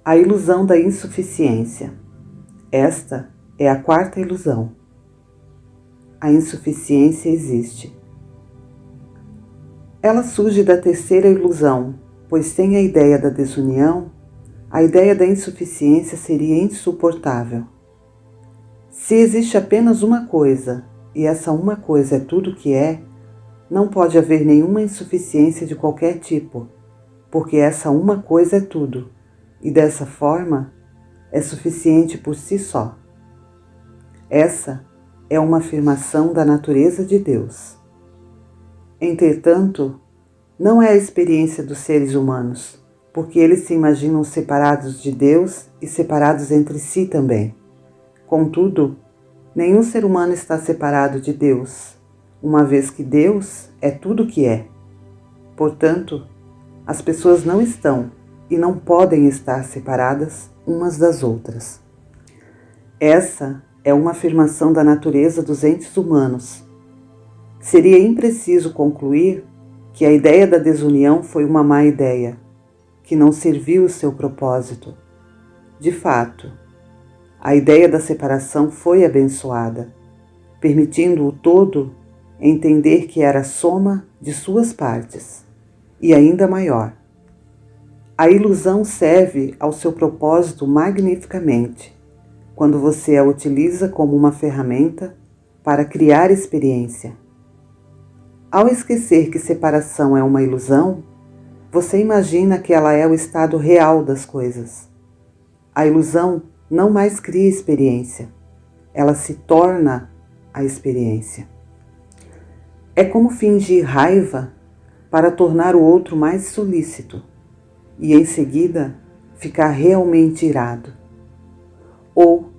A ilusão da insuficiência. Esta é a quarta ilusão. A insuficiência existe. Ela surge da terceira ilusão, pois sem a ideia da desunião, a ideia da insuficiência seria insuportável. Se existe apenas uma coisa, e essa uma coisa é tudo que é, não pode haver nenhuma insuficiência de qualquer tipo, porque essa uma coisa é tudo, e dessa forma é suficiente por si só. Essa é uma afirmação da natureza de Deus. Entretanto, não é a experiência dos seres humanos, porque eles se imaginam separados de Deus e separados entre si também. Contudo, nenhum ser humano está separado de Deus, uma vez que Deus é tudo o que é. Portanto, as pessoas não estão e não podem estar separadas umas das outras. Essa é uma afirmação da natureza dos entes humanos. Seria impreciso concluir que a ideia da desunião foi uma má ideia, que não serviu o seu propósito. De fato, a ideia da separação foi abençoada, permitindo o todo entender que era a soma de suas partes, e ainda maior. A ilusão serve ao seu propósito magnificamente, quando você a utiliza como uma ferramenta para criar experiência. Ao esquecer que separação é uma ilusão, você imagina que ela é o estado real das coisas. A ilusão não mais cria experiência, ela se torna a experiência. É como fingir raiva para tornar o outro mais solícito e em seguida ficar realmente irado. Ou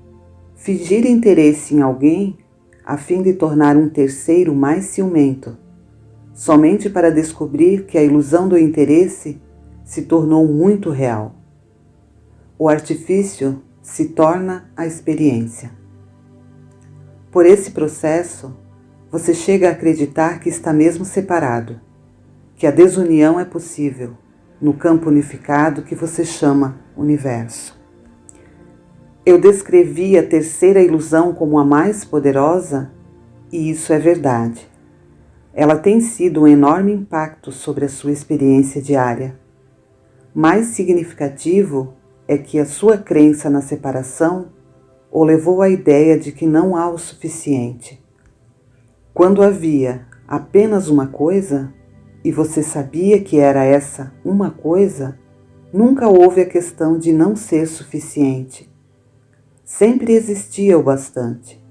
fingir interesse em alguém a fim de tornar um terceiro mais ciumento, somente para descobrir que a ilusão do interesse se tornou muito real. O artifício se torna a experiência. Por esse processo, você chega a acreditar que está mesmo separado, que a desunião é possível no campo unificado que você chama universo. Eu descrevi a terceira ilusão como a mais poderosa, e isso é verdade. Ela tem sido um enorme impacto sobre a sua experiência diária. Mais significativo é que a sua crença na separação o levou à ideia de que não há o suficiente. Quando havia apenas uma coisa, e você sabia que era essa uma coisa, nunca houve a questão de não ser suficiente. Sempre existia o bastante.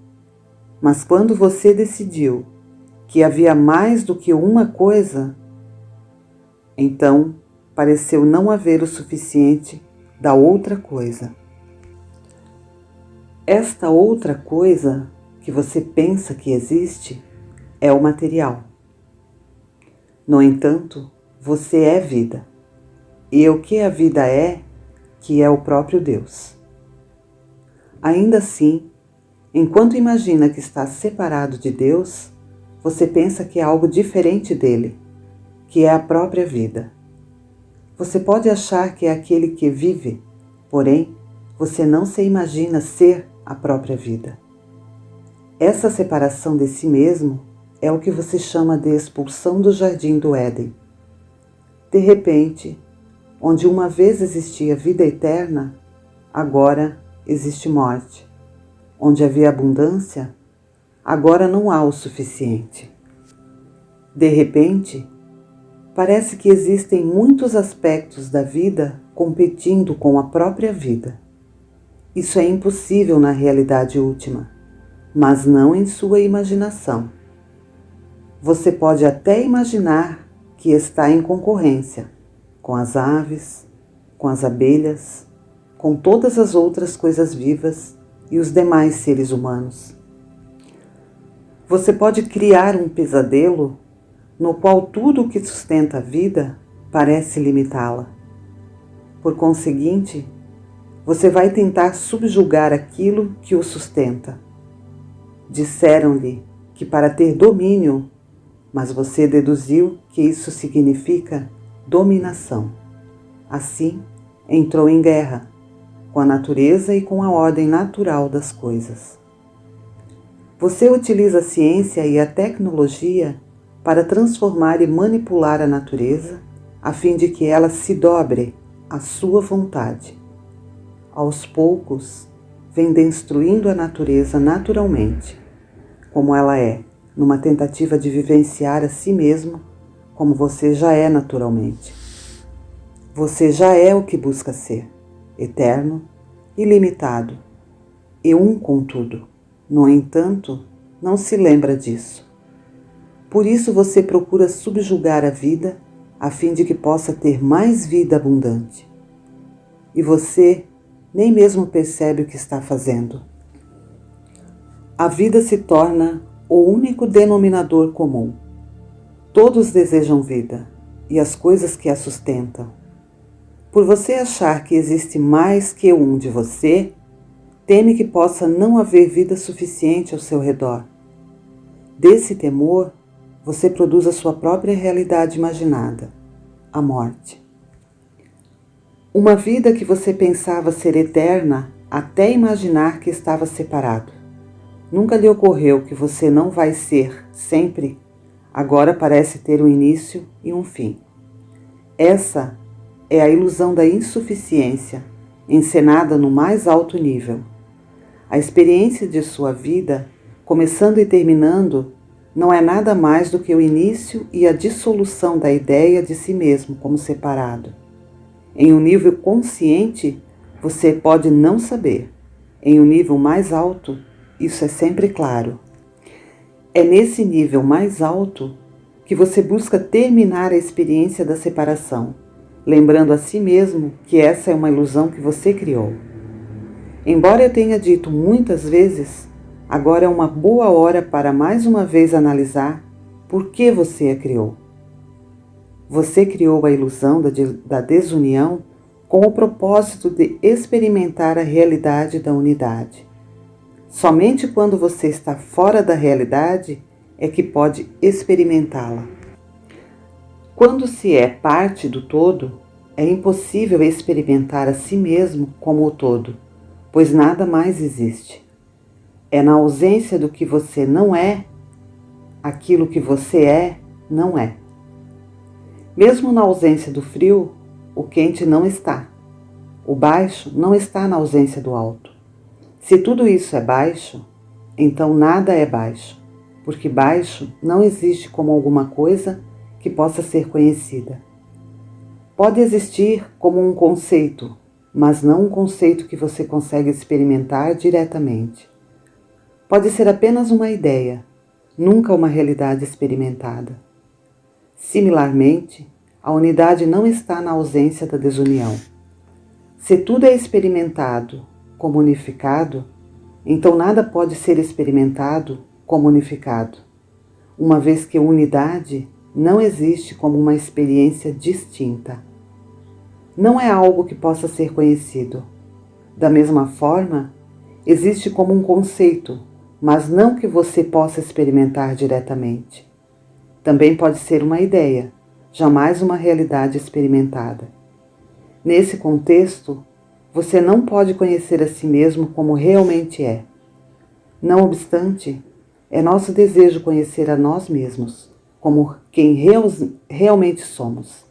Mas quando você decidiu que havia mais do que uma coisa, então pareceu não haver o suficiente da outra coisa. Esta outra coisa que você pensa que existe é o material. No entanto, você é vida. E o que a vida é, que é o próprio Deus. Ainda assim, enquanto imagina que está separado de Deus, você pensa que é algo diferente dele, que é a própria vida. Você pode achar que é aquele que vive, porém, você não se imagina ser a própria vida. Essa separação de si mesmo é o que você chama de expulsão do jardim do Éden. De repente, onde uma vez existia vida eterna, agora existe morte. Onde havia abundância, agora não há o suficiente. De repente, parece que existem muitos aspectos da vida competindo com a própria vida. Isso é impossível na realidade última, mas não em sua imaginação. Você pode até imaginar que está em concorrência com as aves, com as abelhas, com todas as outras coisas vivas e os demais seres humanos. Você pode criar um pesadelo no qual tudo o que sustenta a vida parece limitá-la. Por conseguinte, você vai tentar subjugar aquilo que o sustenta. Disseram-lhe que para ter domínio, mas você deduziu que isso significa dominação. Assim, entrou em guerra com a natureza e com a ordem natural das coisas. Você utiliza a ciência e a tecnologia para transformar e manipular a natureza, a fim de que ela se dobre à sua vontade. Aos poucos, vem destruindo a natureza naturalmente, como ela é, numa tentativa de vivenciar a si mesmo como você já é naturalmente. Você já é o que busca ser, eterno, ilimitado e um com tudo. No entanto, não se lembra disso. Por isso você procura subjugar a vida a fim de que possa ter mais vida abundante. E você nem mesmo percebe o que está fazendo. A vida se torna o único denominador comum. Todos desejam vida e as coisas que a sustentam. Por você achar que existe mais que um de você, teme que possa não haver vida suficiente ao seu redor. Desse temor, você produz a sua própria realidade imaginada, a morte. Uma vida que você pensava ser eterna até imaginar que estava separado. Nunca lhe ocorreu que você não vai ser sempre, agora parece ter um início e um fim. Essa é a ilusão da insuficiência, encenada no mais alto nível. A experiência de sua vida, começando e terminando, não é nada mais do que o início e a dissolução da ideia de si mesmo como separado. Em um nível consciente, você pode não saber. Em um nível mais alto, isso é sempre claro. É nesse nível mais alto que você busca terminar a experiência da separação, lembrando a si mesmo que essa é uma ilusão que você criou. Embora eu tenha dito muitas vezes, agora é uma boa hora para mais uma vez analisar por que você a criou. Você criou a ilusão da desunião com o propósito de experimentar a realidade da unidade. Somente quando você está fora da realidade é que pode experimentá-la. Quando se é parte do todo, é impossível experimentar a si mesmo como o todo, pois nada mais existe. É na ausência do que você não é, aquilo que você é, não é. Mesmo na ausência do frio, o quente não está. O baixo não está na ausência do alto. Se tudo isso é baixo, então nada é baixo, porque baixo não existe como alguma coisa que possa ser conhecida. Pode existir como um conceito, mas não um conceito que você consegue experimentar diretamente. Pode ser apenas uma ideia, nunca uma realidade experimentada. Similarmente, a unidade não está na ausência da desunião. Se tudo é experimentado como unificado, então nada pode ser experimentado como unificado, uma vez que a unidade não existe como uma experiência distinta. Não é algo que possa ser conhecido. Da mesma forma, existe como um conceito, mas não que você possa experimentar diretamente. Também pode ser uma ideia, jamais uma realidade experimentada. Nesse contexto, você não pode conhecer a si mesmo como realmente é. Não obstante, é nosso desejo conhecer a nós mesmos, como quem realmente somos.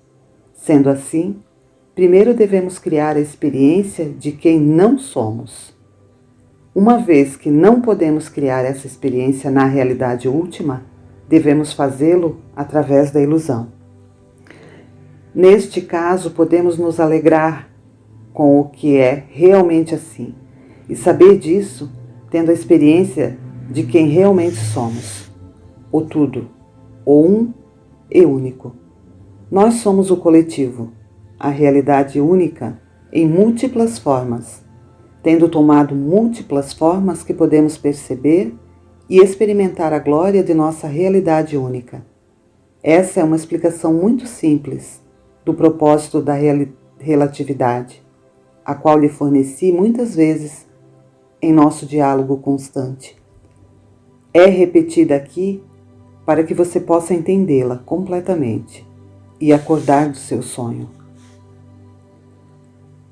Sendo assim, primeiro devemos criar a experiência de quem não somos. Uma vez que não podemos criar essa experiência na realidade última, devemos fazê-lo através da ilusão. Neste caso, podemos nos alegrar com o que é realmente assim e saber disso tendo a experiência de quem realmente somos, o tudo, o um e único. Nós somos o coletivo, a realidade única em múltiplas formas, tendo tomado múltiplas formas que podemos perceber e experimentar a glória de nossa realidade única. Essa é uma explicação muito simples do propósito da relatividade, a qual lhe forneci muitas vezes em nosso diálogo constante. É repetida aqui para que você possa entendê-la completamente e acordar do seu sonho.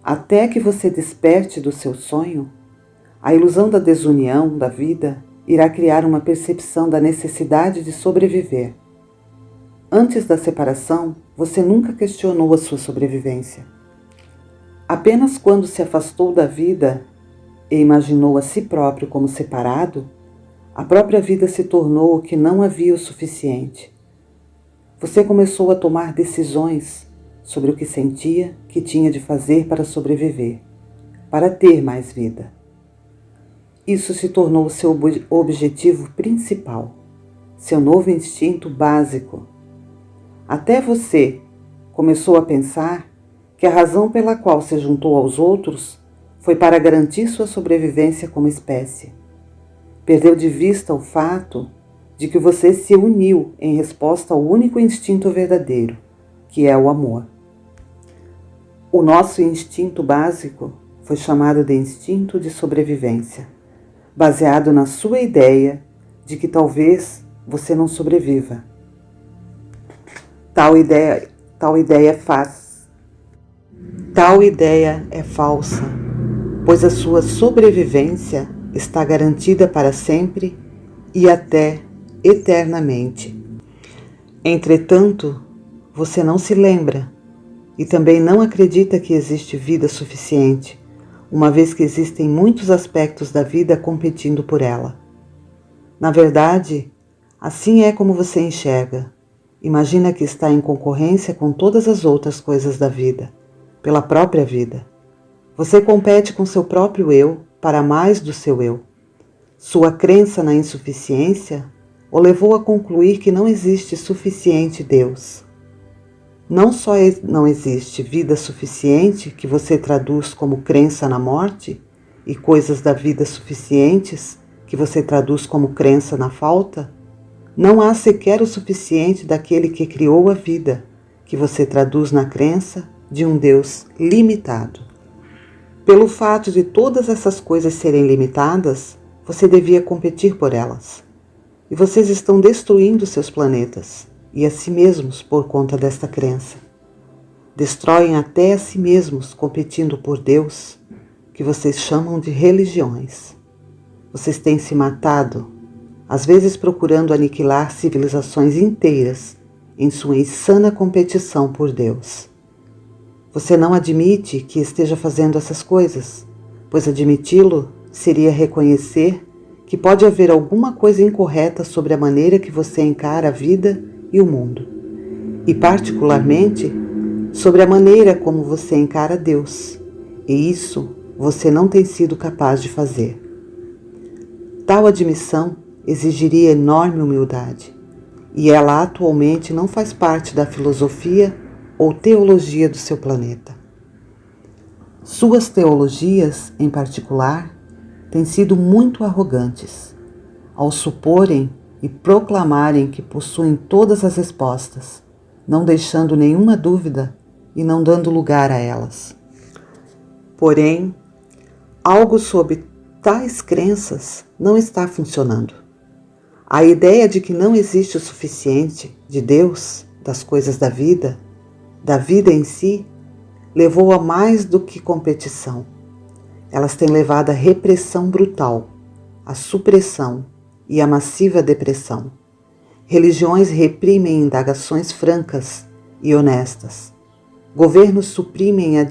Até que você desperte do seu sonho, a ilusão da desunião da vida irá criar uma percepção da necessidade de sobreviver. Antes da separação, você nunca questionou a sua sobrevivência. Apenas quando se afastou da vida e imaginou a si próprio como separado, a própria vida se tornou o que não havia o suficiente. Você começou a tomar decisões sobre o que sentia que tinha de fazer para sobreviver, para ter mais vida. Isso se tornou o seu objetivo principal, seu novo instinto básico. Até você começou a pensar que a razão pela qual se juntou aos outros foi para garantir sua sobrevivência como espécie. Perdeu de vista o fato de que você se uniu em resposta ao único instinto verdadeiro, que é o amor. O nosso instinto básico foi chamado de instinto de sobrevivência, baseado na sua ideia de que talvez você não sobreviva. Tal ideia é falsa, pois a sua sobrevivência está garantida para sempre e até eternamente. Entretanto, você não se lembra e também não acredita que existe vida suficiente, uma vez que existem muitos aspectos da vida competindo por ela. Na verdade, assim é como você enxerga. Imagina que está em concorrência com todas as outras coisas da vida, pela própria vida. Você compete com seu próprio eu para mais do seu eu. Sua crença na insuficiência o levou a concluir que não existe suficiente Deus. Não só não existe vida suficiente, que você traduz como crença na morte, e coisas da vida suficientes, que você traduz como crença na falta, não há sequer o suficiente daquele que criou a vida, que você traduz na crença de um Deus limitado. Pelo fato de todas essas coisas serem limitadas, você devia competir por elas. E vocês estão destruindo seus planetas e a si mesmos por conta desta crença. Destroem até a si mesmos competindo por Deus, que vocês chamam de religiões. Vocês têm se matado, às vezes procurando aniquilar civilizações inteiras em sua insana competição por Deus. Você não admite que esteja fazendo essas coisas, pois admiti-lo seria reconhecer que pode haver alguma coisa incorreta sobre a maneira que você encara a vida e o mundo, e particularmente sobre a maneira como você encara Deus, e isso você não tem sido capaz de fazer. Tal admissão exigiria enorme humildade, e ela atualmente não faz parte da filosofia ou teologia do seu planeta. Suas teologias, em particular, têm sido muito arrogantes, ao suporem e proclamarem que possuem todas as respostas, não deixando nenhuma dúvida e não dando lugar a elas. Porém, algo sob tais crenças não está funcionando. A ideia de que não existe o suficiente de Deus, das coisas da vida em si, levou a mais do que competição. Elas têm levado à repressão brutal, à supressão e à massiva depressão. Religiões reprimem indagações francas e honestas. Governos suprimem a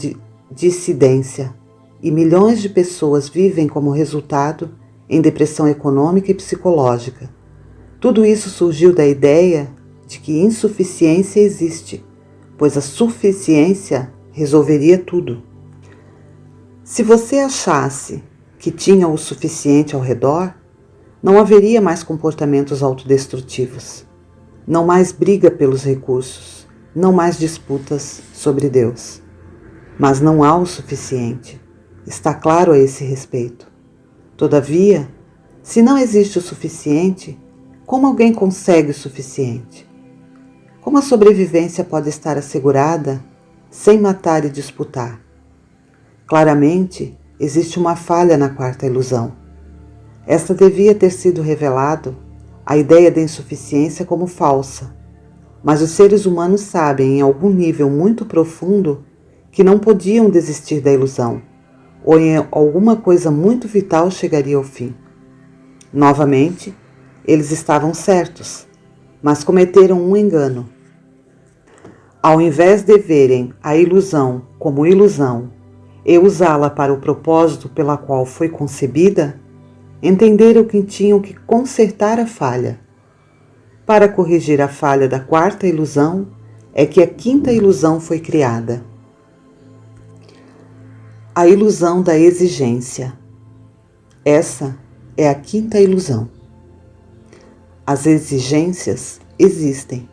dissidência e milhões de pessoas vivem como resultado em depressão econômica e psicológica. Tudo isso surgiu da ideia de que insuficiência existe, pois a suficiência resolveria tudo. Se você achasse que tinha o suficiente ao redor, não haveria mais comportamentos autodestrutivos, não mais briga pelos recursos, não mais disputas sobre Deus. Mas não há o suficiente. Está claro a esse respeito. Todavia, se não existe o suficiente, como alguém consegue o suficiente? Como a sobrevivência pode estar assegurada sem matar e disputar? Claramente, existe uma falha na quarta ilusão. Esta devia ter sido revelado, a ideia da insuficiência como falsa, mas os seres humanos sabem, em algum nível muito profundo, que não podiam desistir da ilusão, ou em alguma coisa muito vital chegaria ao fim. Novamente, eles estavam certos, mas cometeram um engano. Ao invés de verem a ilusão como ilusão e usá-la para o propósito pela qual foi concebida, entenderam que tinham que consertar a falha. Para corrigir a falha da quarta ilusão, é que a quinta ilusão foi criada. A ilusão da exigência. Essa é a quinta ilusão. As exigências existem.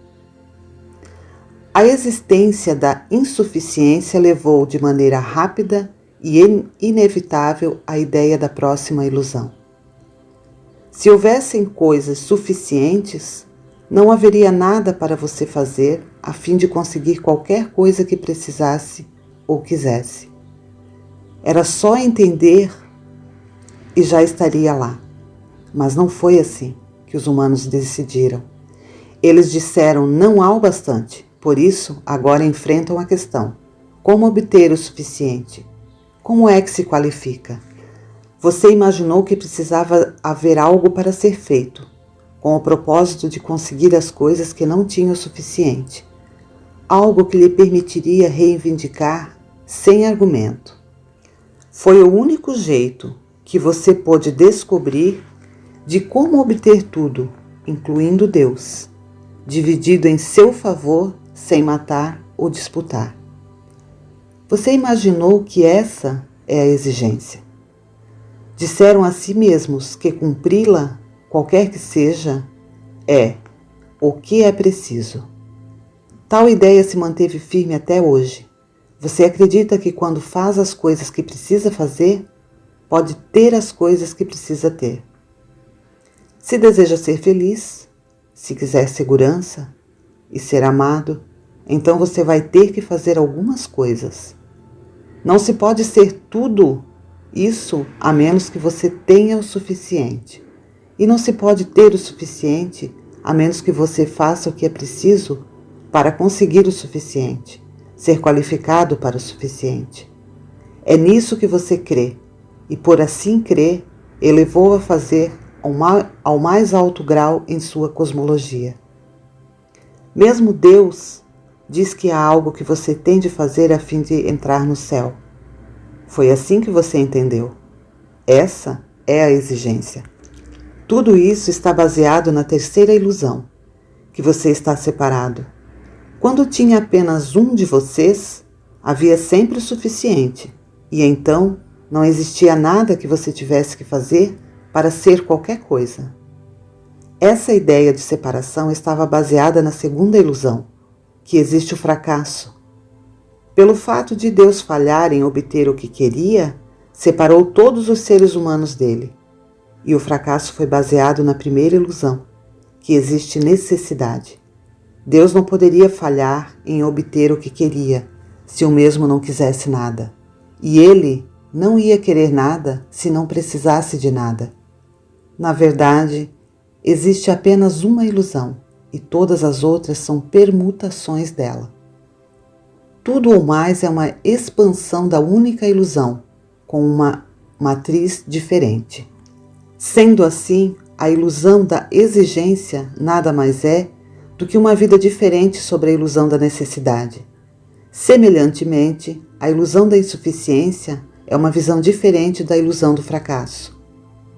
A existência da insuficiência levou de maneira rápida e inevitável à ideia da próxima ilusão. Se houvessem coisas suficientes, não haveria nada para você fazer a fim de conseguir qualquer coisa que precisasse ou quisesse. Era só entender e já estaria lá. Mas não foi assim que os humanos decidiram. Eles disseram não há o bastante, por isso agora enfrentam a questão: como obter o suficiente? Como é que se qualifica? Você imaginou que precisava haver algo para ser feito, com o propósito de conseguir as coisas que não tinha o suficiente. Algo que lhe permitiria reivindicar sem argumento. Foi o único jeito que você pôde descobrir de como obter tudo, incluindo Deus, dividido em seu favor, sem matar ou disputar. Você imaginou que essa é a exigência. Disseram a si mesmos que cumpri-la, qualquer que seja, é o que é preciso. Tal ideia se manteve firme até hoje. Você acredita que quando faz as coisas que precisa fazer, pode ter as coisas que precisa ter. Se deseja ser feliz, se quiser segurança e ser amado, então você vai ter que fazer algumas coisas. Não se pode ser tudo isso a menos que você tenha o suficiente. E não se pode ter o suficiente a menos que você faça o que é preciso para conseguir o suficiente, ser qualificado para o suficiente. É nisso que você crê, e por assim crer, elevou a fazer ao mais alto grau em sua cosmologia. Mesmo Deus diz que há algo que você tem de fazer a fim de entrar no céu. Foi assim que você entendeu. Essa é a exigência. Tudo isso está baseado na terceira ilusão, que você está separado. Quando tinha apenas um de vocês, havia sempre o suficiente, e então não existia nada que você tivesse que fazer para ser qualquer coisa. Essa ideia de separação estava baseada na segunda ilusão, que existe o fracasso. Pelo fato de Deus falhar em obter o que queria, separou todos os seres humanos dele. E o fracasso foi baseado na primeira ilusão, que existe necessidade. Deus não poderia falhar em obter o que queria, se o mesmo não quisesse nada. E ele não ia querer nada se não precisasse de nada. Na verdade, existe apenas uma ilusão, e todas as outras são permutações dela. Tudo ou mais é uma expansão da única ilusão, com uma matriz diferente. Sendo assim, a ilusão da exigência nada mais é do que uma vida diferente sobre a ilusão da necessidade. Semelhantemente, a ilusão da insuficiência é uma visão diferente da ilusão do fracasso.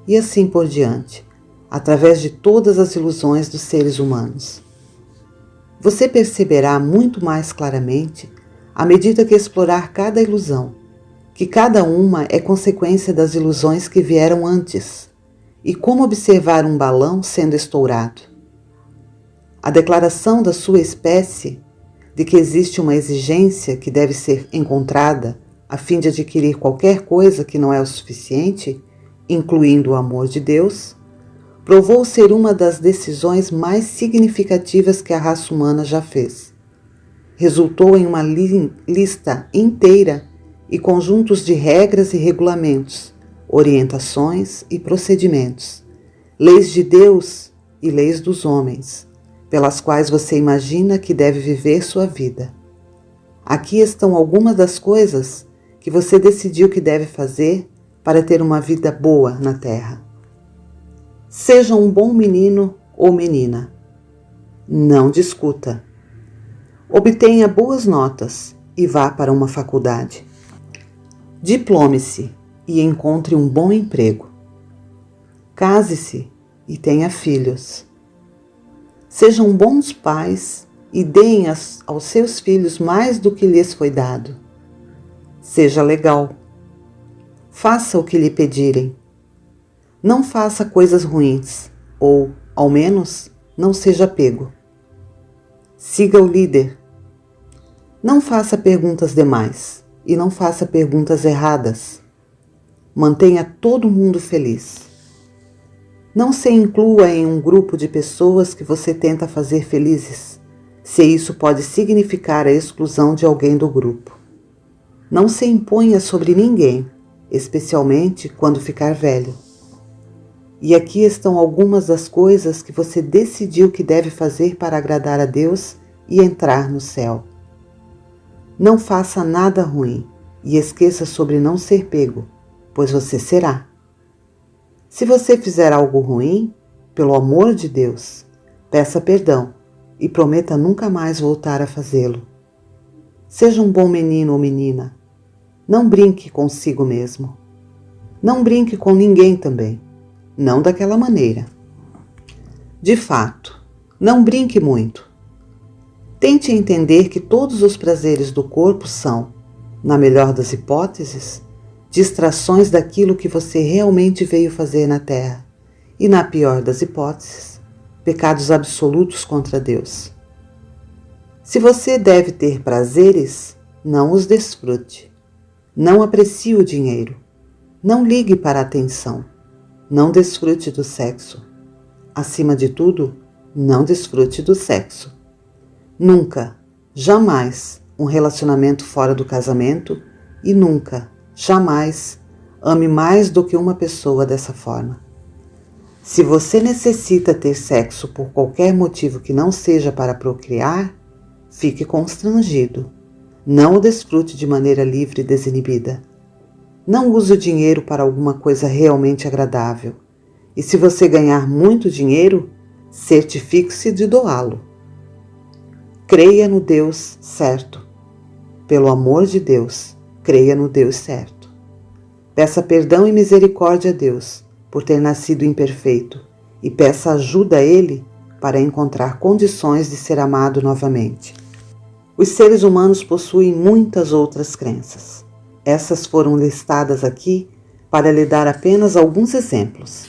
E assim por diante, através de todas as ilusões dos seres humanos. Você perceberá muito mais claramente à medida que explorar cada ilusão, que cada uma é consequência das ilusões que vieram antes, e como observar um balão sendo estourado. A declaração da sua espécie de que existe uma exigência que deve ser encontrada a fim de adquirir qualquer coisa que não é o suficiente, incluindo o amor de Deus, provou ser uma das decisões mais significativas que a raça humana já fez. Resultou em uma lista inteira e conjuntos de regras e regulamentos, orientações e procedimentos, leis de Deus e leis dos homens, pelas quais você imagina que deve viver sua vida. Aqui estão algumas das coisas que você decidiu que deve fazer para ter uma vida boa na Terra. Seja um bom menino ou menina. Não discuta. Obtenha boas notas e vá para uma faculdade. Diplome-se e encontre um bom emprego. Case-se e tenha filhos. Sejam bons pais e deem aos seus filhos mais do que lhes foi dado. Seja legal. Faça o que lhe pedirem. Não faça coisas ruins, ou, ao menos, não seja pego. Siga o líder. Não faça perguntas demais e não faça perguntas erradas. Mantenha todo mundo feliz. Não se inclua em um grupo de pessoas que você tenta fazer felizes, se isso pode significar a exclusão de alguém do grupo. Não se imponha sobre ninguém, especialmente quando ficar velho. E aqui estão algumas das coisas que você decidiu que deve fazer para agradar a Deus e entrar no céu. Não faça nada ruim e esqueça sobre não ser pego, pois você será. Se você fizer algo ruim, pelo amor de Deus, peça perdão e prometa nunca mais voltar a fazê-lo. Seja um bom menino ou menina. Não brinque consigo mesmo. Não brinque com ninguém também. Não daquela maneira. De fato, não brinque muito. Tente entender que todos os prazeres do corpo são, na melhor das hipóteses, distrações daquilo que você realmente veio fazer na Terra, e na pior das hipóteses, pecados absolutos contra Deus. Se você deve ter prazeres, não os desfrute. Não aprecie o dinheiro. Não ligue para a atenção. Não desfrute do sexo. Acima de tudo, não desfrute do sexo. Nunca, jamais, um relacionamento fora do casamento e nunca, jamais, ame mais do que uma pessoa dessa forma. Se você necessita ter sexo por qualquer motivo que não seja para procriar, fique constrangido. Não o desfrute de maneira livre e desinibida. Não use o dinheiro para alguma coisa realmente agradável. E se você ganhar muito dinheiro, certifique-se de doá-lo. Creia no Deus certo. Pelo amor de Deus, creia no Deus certo. Peça perdão e misericórdia a Deus por ter nascido imperfeito e peça ajuda a Ele para encontrar condições de ser amado novamente. Os seres humanos possuem muitas outras crenças. Essas foram listadas aqui para lhe dar apenas alguns exemplos.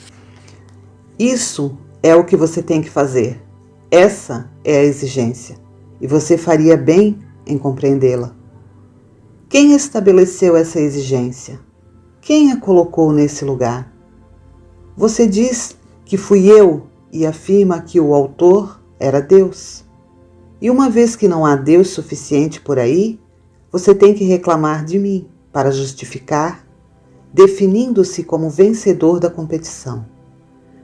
Isso é o que você tem que fazer. Essa é a exigência. E você faria bem em compreendê-la. Quem estabeleceu essa exigência? Quem a colocou nesse lugar? Você diz que fui eu e afirma que o autor era Deus. E uma vez que não há Deus suficiente por aí, você tem que reclamar de mim para justificar, definindo-se como vencedor da competição.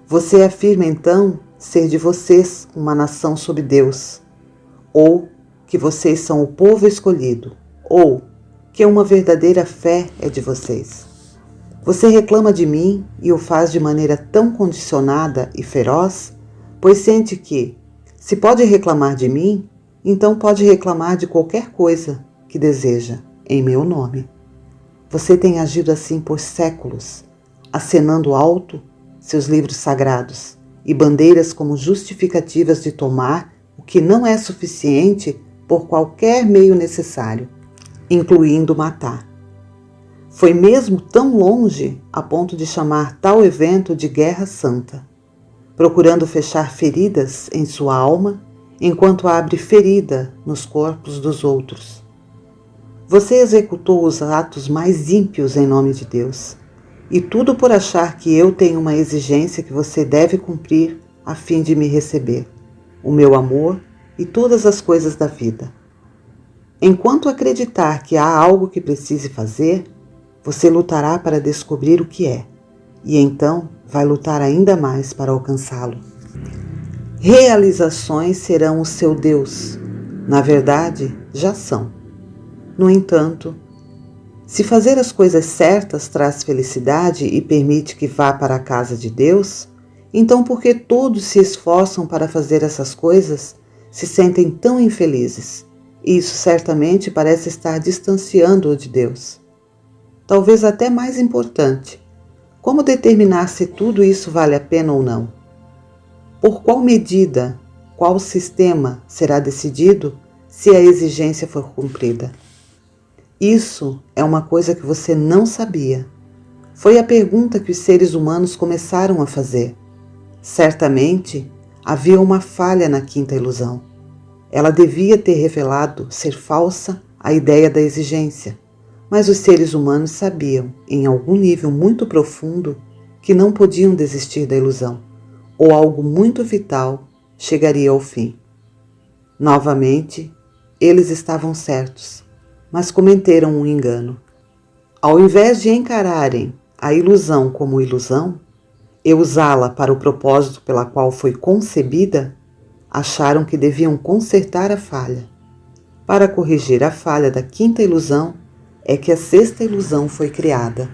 Você afirma então ser de vocês uma nação sob Deus, ou que vocês são o povo escolhido, ou que uma verdadeira fé é de vocês. Você reclama de mim e o faz de maneira tão condicionada e feroz, pois sente que, se pode reclamar de mim, então pode reclamar de qualquer coisa que deseja, em meu nome. Você tem agido assim por séculos, acenando alto seus livros sagrados e bandeiras como justificativas de tomar o que não é suficiente por qualquer meio necessário, incluindo matar. Foi mesmo tão longe a ponto de chamar tal evento de Guerra Santa, procurando fechar feridas em sua alma enquanto abre ferida nos corpos dos outros. Você executou os atos mais ímpios em nome de Deus, e tudo por achar que eu tenho uma exigência que você deve cumprir a fim de me receber, o meu amor e todas as coisas da vida. Enquanto acreditar que há algo que precise fazer, você lutará para descobrir o que é, e então vai lutar ainda mais para alcançá-lo. Realizações serão o seu Deus. Na verdade, já são. No entanto, se fazer as coisas certas traz felicidade e permite que vá para a casa de Deus, então por que todos se esforçam para fazer essas coisas, se sentem tão infelizes? E isso certamente parece estar distanciando-o de Deus. Talvez até mais importante, como determinar se tudo isso vale a pena ou não? Por qual medida, qual sistema será decidido se a exigência for cumprida? Isso é uma coisa que você não sabia. Foi a pergunta que os seres humanos começaram a fazer. Certamente, havia uma falha na quinta ilusão. Ela devia ter revelado ser falsa a ideia da exigência, mas os seres humanos sabiam, em algum nível muito profundo, que não podiam desistir da ilusão, ou algo muito vital chegaria ao fim. Novamente, eles estavam certos, mas cometeram um engano. Ao invés de encararem a ilusão como ilusão e usá-la para o propósito pela qual foi concebida, acharam que deviam consertar a falha. Para corrigir a falha da quinta ilusão é que a sexta ilusão foi criada.